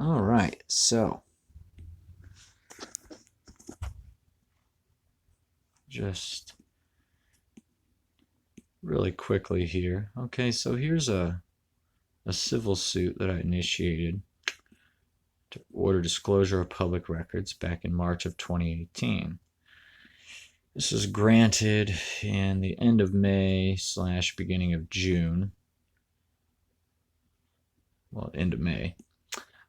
All right, so just really quickly here. Okay, so here's a civil suit that I initiated to order disclosure of public records back in March of 2018. This was granted in the end of May / beginning of June. Well, end of May.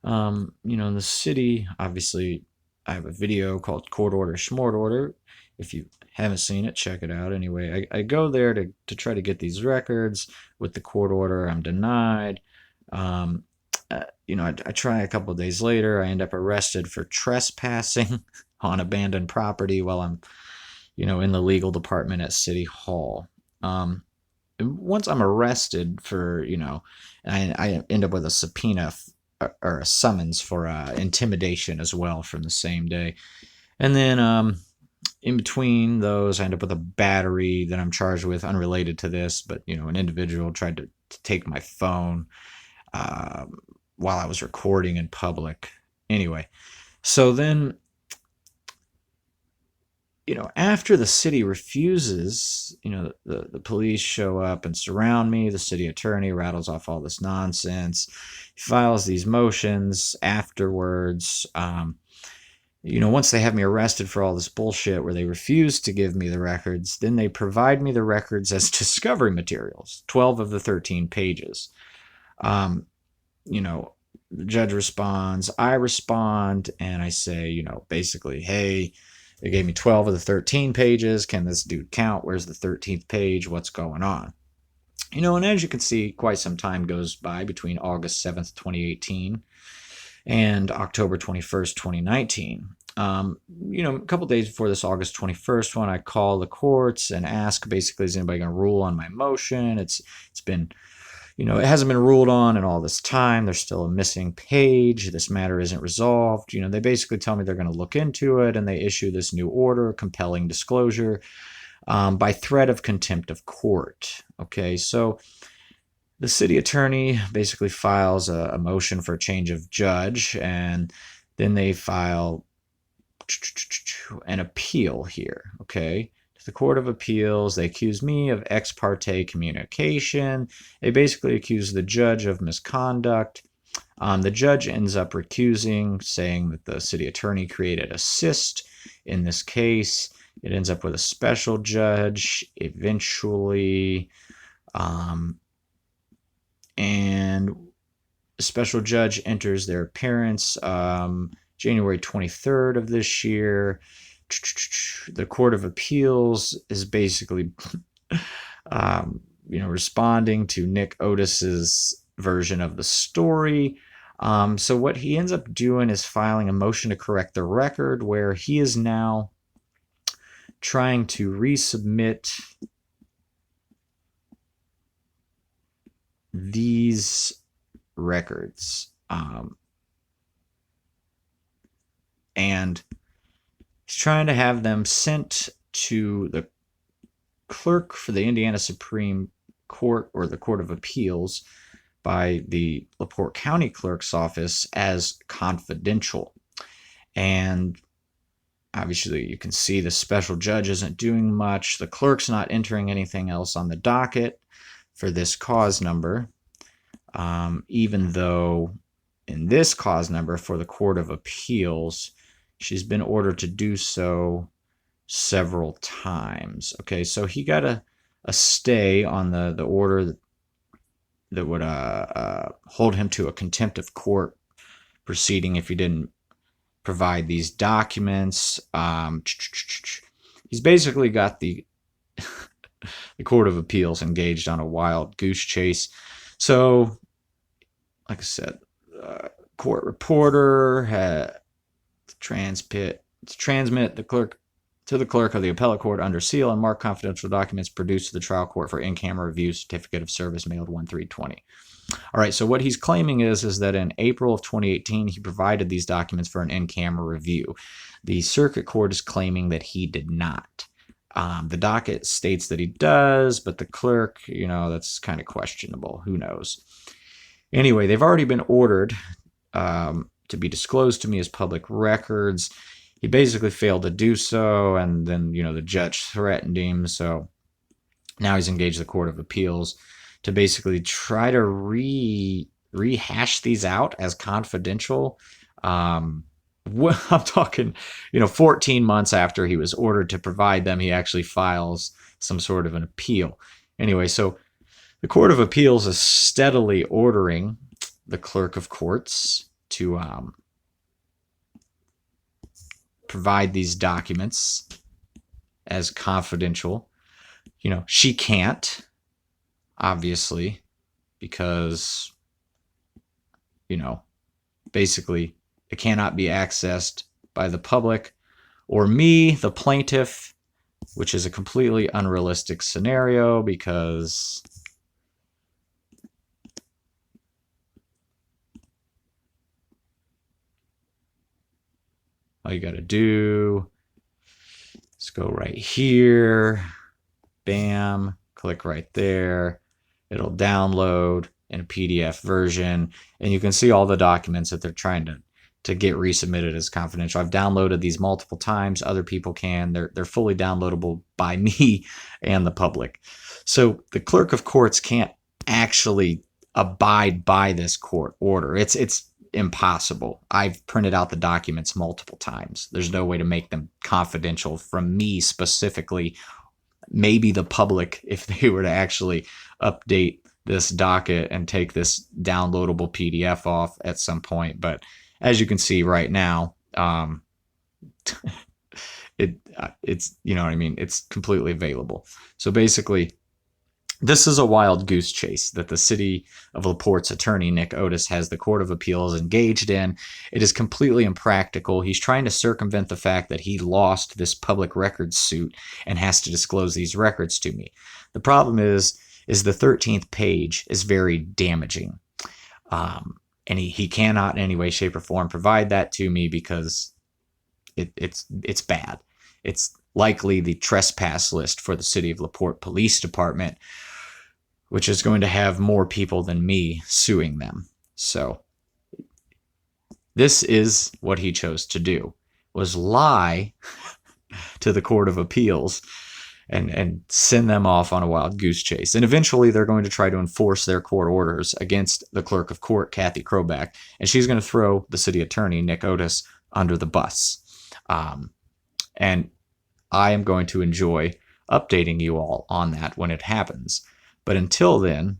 In the city, obviously, I have a video called Court Order, Schmort Order. If you haven't seen it, check it out. Anyway, I go there to try to get these records. With the court order, I'm denied. I try a couple of days later. I end up arrested for trespassing on abandoned property while I'm, in the legal department at City Hall. Once I'm arrested for, I end up with a subpoena or a summons for intimidation as well from the same day. And then in between those, I end up with a battery that I'm charged with unrelated to this, but, an individual tried to take my phone while I was recording in public. Anyway, so then, after the city refuses, the police show up and surround me. The city attorney rattles off all this nonsense. He files these motions afterwards. Once they have me arrested for all this bullshit where they refuse to give me the records, then they provide me the records as discovery materials, 12 of the 13 pages. The judge responds, I respond, and I say, basically, hey, they gave me 12 of the 13 pages. Can this dude count? Where's the 13th page? What's going on? And as you can see, quite some time goes by between August 7th, 2018 and October 21st, 2019. A couple days before this August 21st one, I call the courts and ask, basically, is anybody going to rule on my motion? It's been, it hasn't been ruled on in all this time. There's still a missing page. This matter isn't resolved. They basically tell me they're going to look into it, and they issue this new order compelling disclosure by threat of contempt of court. Okay, so the city attorney basically files a motion for a change of judge, and then they file an appeal here, okay? The Court of Appeals. They accuse me of ex parte communication. They basically accuse the judge of misconduct. The judge ends up recusing, saying that the city attorney created a cyst in this case. It ends up with a special judge eventually. And a special judge enters their appearance January 23rd of this year. The Court of Appeals is basically, responding to Nick Otis's version of the story. So what he ends up doing is filing a motion to correct the record, where he is now trying to resubmit these records. And he's trying to have them sent to the clerk for the Indiana Supreme Court, or the Court of Appeals, by the LaPorte County Clerk's office as confidential. And obviously you can see the special judge isn't doing much. The clerk's not entering anything else on the docket for this cause number, even though in this cause number for the Court of Appeals, she's been ordered to do so several times. Okay, so he got a stay on the order that would hold him to a contempt of court proceeding if he didn't provide these documents. He's basically got the Court of Appeals engaged on a wild goose chase. So, like I said, court reporter had transmit the clerk to the clerk of the appellate court under seal and mark confidential documents produced to the trial court for in-camera review, certificate of service mailed 1/3/20. All right, so what he's claiming is that in April of 2018, he provided these documents for an in-camera review. The circuit court is claiming that he did not. The docket states that he does, but the clerk, that's kind of questionable. Who knows? Anyway, they've already been ordered, to be disclosed to me as public records. He basically failed to do so, and then, the judge threatened him. So now he's engaged the Court of Appeals to basically try to rehash these out as confidential. I'm talking, 14 months after he was ordered to provide them, he actually files some sort of an appeal. Anyway, so the Court of Appeals is steadily ordering the Clerk of Courts to provide these documents as confidential. She can't, obviously, because, basically it cannot be accessed by the public or me, the plaintiff, which is a completely unrealistic scenario because all you got to do is go right here, bam, click right there. It'll download in a PDF version, and you can see all the documents that they're trying to get resubmitted as confidential. I've downloaded these multiple times. Other people can. They're fully downloadable by me and the public. So the Clerk of Courts can't actually abide by this court order. It's impossible. I've printed out the documents multiple times. There's no way to make them confidential from me specifically. Maybe the public, if they were to actually update this docket and take this downloadable PDF off at some point. But as you can see right now, it's, you know what I mean? It's completely available. So basically, this is a wild goose chase that the city of LaPorte's attorney, Nick Otis, has the Court of Appeals engaged in. It is completely impractical. He's trying to circumvent the fact that he lost this public records suit and has to disclose these records to me. The problem is the 13th page is very damaging. And he cannot in any way, shape, or form provide that to me because it's bad. It's likely the trespass list for the City of LaPorte Police Department, which is going to have more people than me suing them. So this is what he chose to do, was lie to the Court of Appeals and send them off on a wild goose chase. And eventually they're going to try to enforce their court orders against the Clerk of Court, Kathy Kroback, and she's going to throw the city attorney, Nick Otis, under the bus. And I am going to enjoy updating you all on that when it happens. But until then,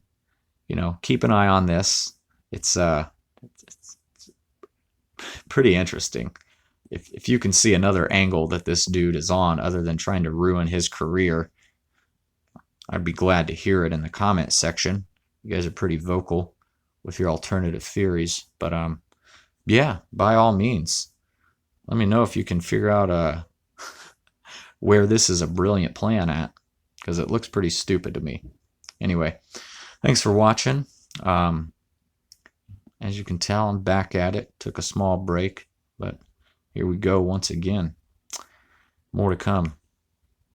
keep an eye on this. It's pretty interesting. If you can see another angle that this dude is on other than trying to ruin his career, I'd be glad to hear it in the comment section. You guys are pretty vocal with your alternative theories. But yeah, by all means, let me know if you can figure out where this is a brilliant plan at, because it looks pretty stupid to me. Anyway, thanks for watching. As you can tell, I'm back at it. Took a small break, but here we go once again. More to come.